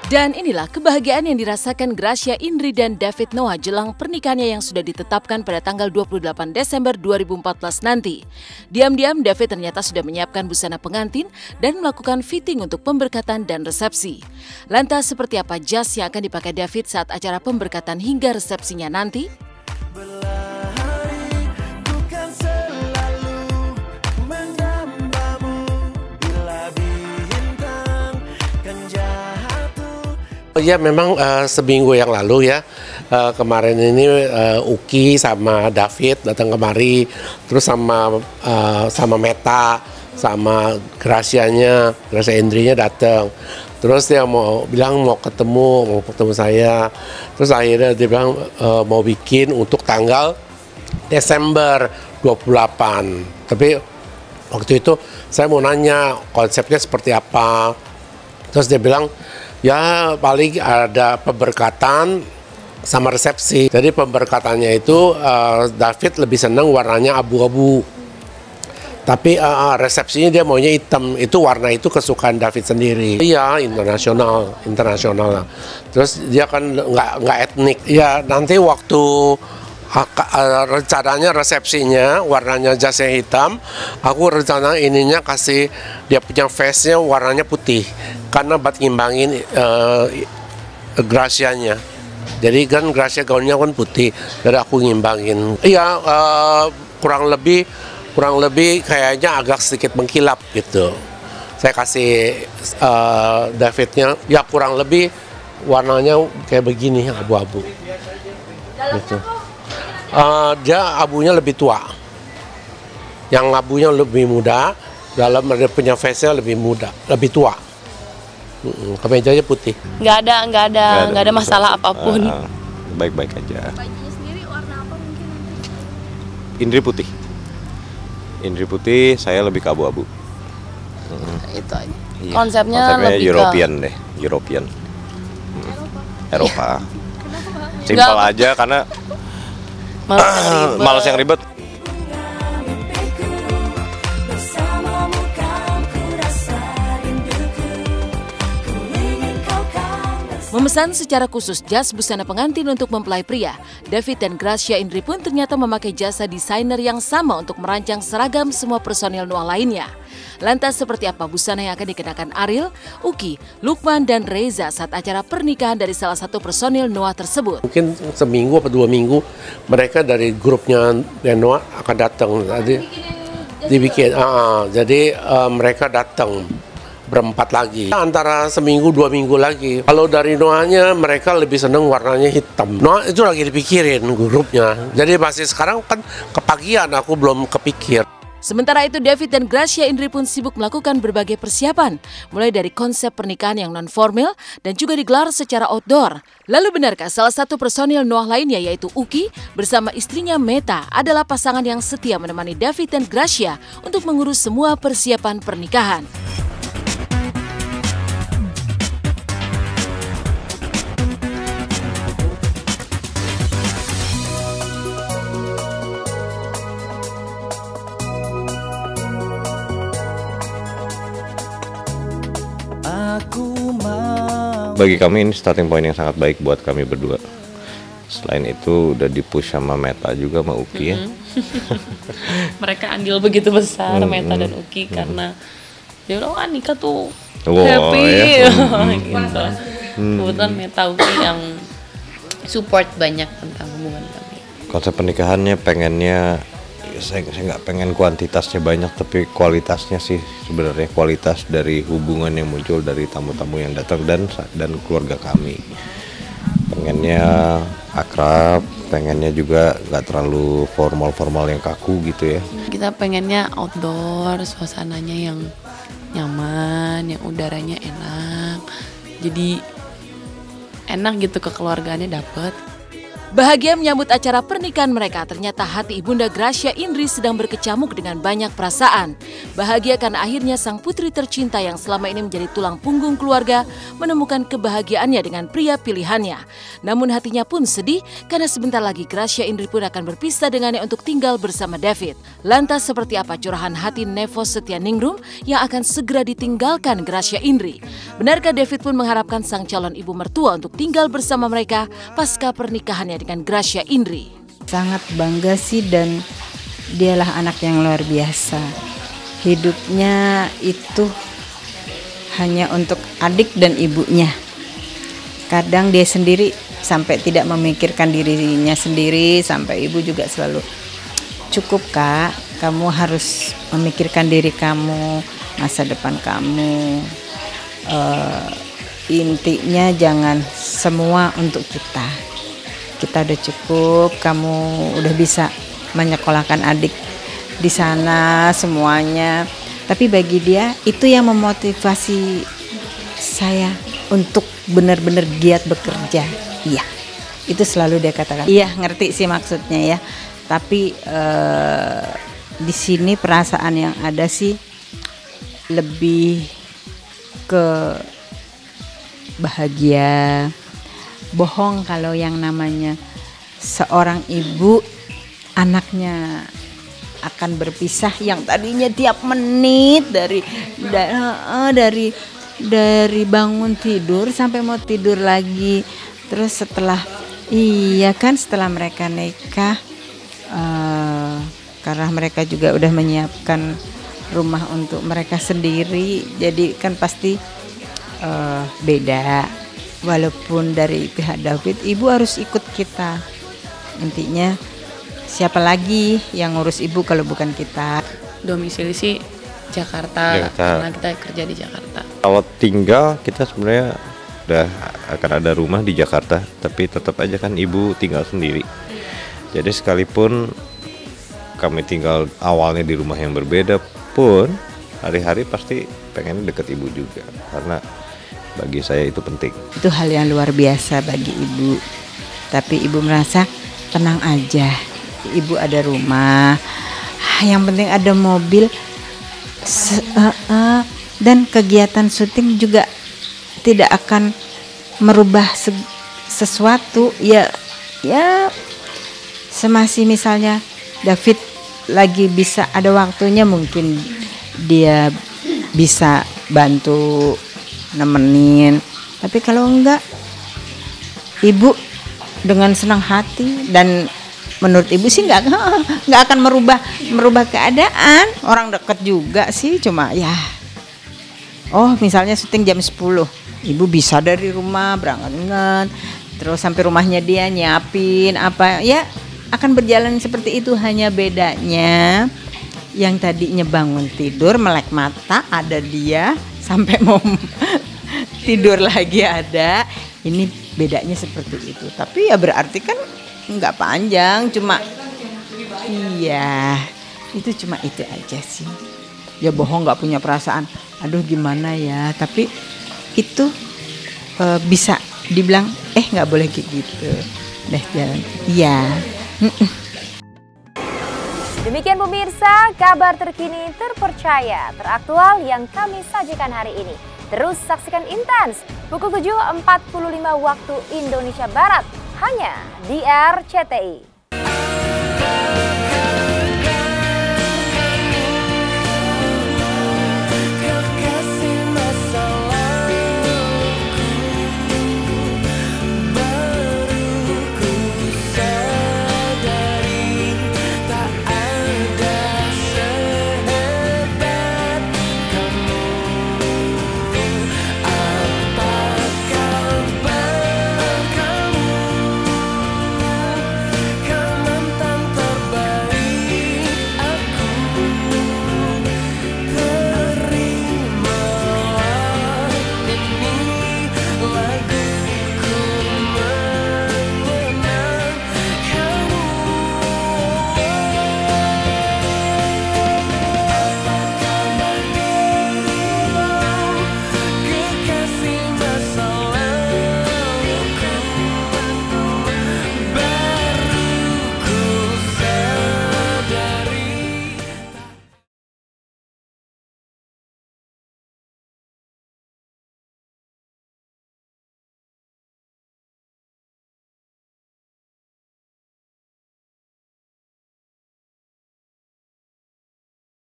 Dan inilah kebahagiaan yang dirasakan Gracia Indri dan David Noah jelang pernikahannya yang sudah ditetapkan pada tanggal 28 Desember 2014 nanti. Diam-diam David ternyata sudah menyiapkan busana pengantin dan melakukan fitting untuk pemberkatan dan resepsi. Lantas seperti apa jas yang akan dipakai David saat acara pemberkatan hingga resepsinya nanti? Ya memang seminggu yang lalu ya, kemarin ini Uki sama David datang kemari, terus sama Meta, sama Gracia Indrinya datang. Terus dia mau ketemu saya, terus akhirnya dia bilang mau bikin untuk tanggal Desember 28. Tapi waktu itu saya mau nanya konsepnya seperti apa, terus dia bilang, ya paling ada pemberkatan sama resepsi. Jadi pemberkatannya itu David lebih senang warnanya abu-abu. Tapi resepsinya dia maunya hitam. Itu warna itu kesukaan David sendiri. Iya, internasional. Terus dia kan nggak etnik. Ya nanti waktu rencananya resepsinya warnanya jasnya hitam, aku rencana ininya kasih dia punya face-nya warnanya putih karena buat ngimbangin Gracia-nya. Jadi kan Gracia gaunnya kan putih, jadi aku ngimbangin. Iya, kurang lebih kayaknya agak sedikit mengkilap gitu. Saya kasih Davidnya ya kurang lebih warnanya kayak begini, abu-abu gitu. Dia abunya lebih tua, yang abunya lebih muda, dalam dia punya face-nya lebih muda, lebih tua. Kemejanya putih. Nggak ada masalah apapun. Baik-baik aja. Bajunya sendiri warna apa mungkin? Indri putih, saya lebih ke abu-abu. Itu aja. Iya. Konsepnya lebih European deh, European. Eropa. Simpel aja karena males yang ribet. Memesan secara khusus jas busana pengantin untuk mempelai pria, David dan Gracia Indri pun ternyata memakai jasa desainer yang sama untuk merancang seragam semua personil Noah lainnya. Lantas seperti apa busana yang akan dikenakan Ariel, Uki, Lukman, dan Reza saat acara pernikahan dari salah satu personil Noah tersebut? Mungkin seminggu atau 2 minggu mereka dari grupnya Noah akan datang. Jadi mereka datang berempat lagi. Antara seminggu 2 minggu lagi. Kalau dari Noahnya mereka lebih seneng warnanya hitam. Noah itu lagi dipikirin grupnya. Jadi masih sekarang kan kepagian, aku belum kepikir. Sementara itu David dan Gracia Indri pun sibuk melakukan berbagai persiapan. Mulai dari konsep pernikahan yang non-formal dan juga digelar secara outdoor. Lalu benarkah salah satu personil Noah lainnya yaitu Uki bersama istrinya Meta adalah pasangan yang setia menemani David dan Gracia untuk mengurus semua persiapan pernikahan? Bagi kami ini starting point yang sangat baik buat kami berdua. Selain itu udah di-push sama Meta juga sama Uki ya. Mereka andil begitu besar Meta dan Uki karena dia bilang nikah tuh happy. Ya. Gitu. Kebetulan Meta Uki yang support banyak tentang hubungan kami. Konsep pernikahannya pengennya saya nggak pengen kuantitasnya banyak tapi kualitasnya sih sebenarnya, kualitas dari hubungan yang muncul dari tamu-tamu yang datang dan keluarga kami. Pengennya akrab, pengennya juga nggak terlalu formal yang kaku gitu ya. Kita pengennya outdoor, suasananya yang nyaman, yang udaranya enak, jadi enak gitu, kekeluargaannya dapet. Bahagia menyambut acara pernikahan mereka, ternyata hati Ibunda Gracia Indri sedang berkecamuk dengan banyak perasaan. Bahagia karena akhirnya sang putri tercinta yang selama ini menjadi tulang punggung keluarga menemukan kebahagiaannya dengan pria pilihannya. Namun hatinya pun sedih karena sebentar lagi Gracia Indri pun akan berpisah dengannya untuk tinggal bersama David. Lantas seperti apa curahan hati Nevo Setianingrum yang akan segera ditinggalkan Gracia Indri? Benarkah David pun mengharapkan sang calon ibu mertua untuk tinggal bersama mereka pasca pernikahannya dengan Gracia Indri? Sangat bangga sih, dan dialah anak yang luar biasa. Hidupnya itu hanya untuk adik dan ibunya. Kadang dia sendiri sampai tidak memikirkan dirinya sendiri, sampai ibu juga selalu, cukup Kak, kamu harus memikirkan diri kamu, masa depan kamu. Intinya jangan semua untuk kita. Kita udah cukup, kamu udah bisa menyekolahkan adik di sana semuanya. Tapi bagi dia itu yang memotivasi saya untuk benar-benar giat bekerja. Iya, itu selalu dia katakan. Iya, ngerti sih maksudnya ya. Tapi di sini perasaan yang ada sih lebih ke bahagia. Bohong kalau yang namanya seorang ibu anaknya akan berpisah yang tadinya tiap menit dari bangun tidur sampai mau tidur lagi. Terus setelah mereka nikah, karena mereka juga udah menyiapkan rumah untuk mereka sendiri, jadi kan pasti beda. Walaupun dari pihak David, ibu harus ikut kita. Intinya siapa lagi yang ngurus ibu kalau bukan kita? Domisili sih Jakarta, karena kita kerja di Jakarta. Kalau tinggal kita sebenarnya udah akan ada rumah di Jakarta, tapi tetap aja kan ibu tinggal sendiri. Jadi sekalipun kami tinggal awalnya di rumah yang berbeda pun, hari-hari pasti pengen deket ibu juga, karena bagi saya itu penting. Itu hal yang luar biasa bagi ibu. Tapi ibu merasa tenang aja. Ibu ada rumah, yang penting ada mobil, dan kegiatan syuting juga tidak akan merubah sesuatu. Ya semasih misalnya David lagi bisa ada waktunya, mungkin dia bisa bantu nemenin. Tapi kalau enggak, ibu dengan senang hati, dan menurut ibu sih enggak akan merubah keadaan. Orang dekat juga sih, cuma ya misalnya syuting jam 10, ibu bisa dari rumah berangkat terus sampai rumahnya dia nyiapin apa, ya akan berjalan seperti itu. Hanya bedanya yang tadinya bangun tidur melek mata ada dia, sampai mau tidur lagi ada. Ini bedanya seperti itu. Tapi ya berarti kan nggak panjang, cuma itu cuma itu aja sih. Ya bohong nggak punya perasaan. Aduh gimana ya. Tapi itu bisa dibilang nggak boleh kayak gitu. Deh jalan. Iya. Demikian pemirsa, kabar terkini, terpercaya, teraktual yang kami sajikan hari ini. Terus saksikan Intens pukul 7.45 waktu Indonesia Barat hanya di RCTI.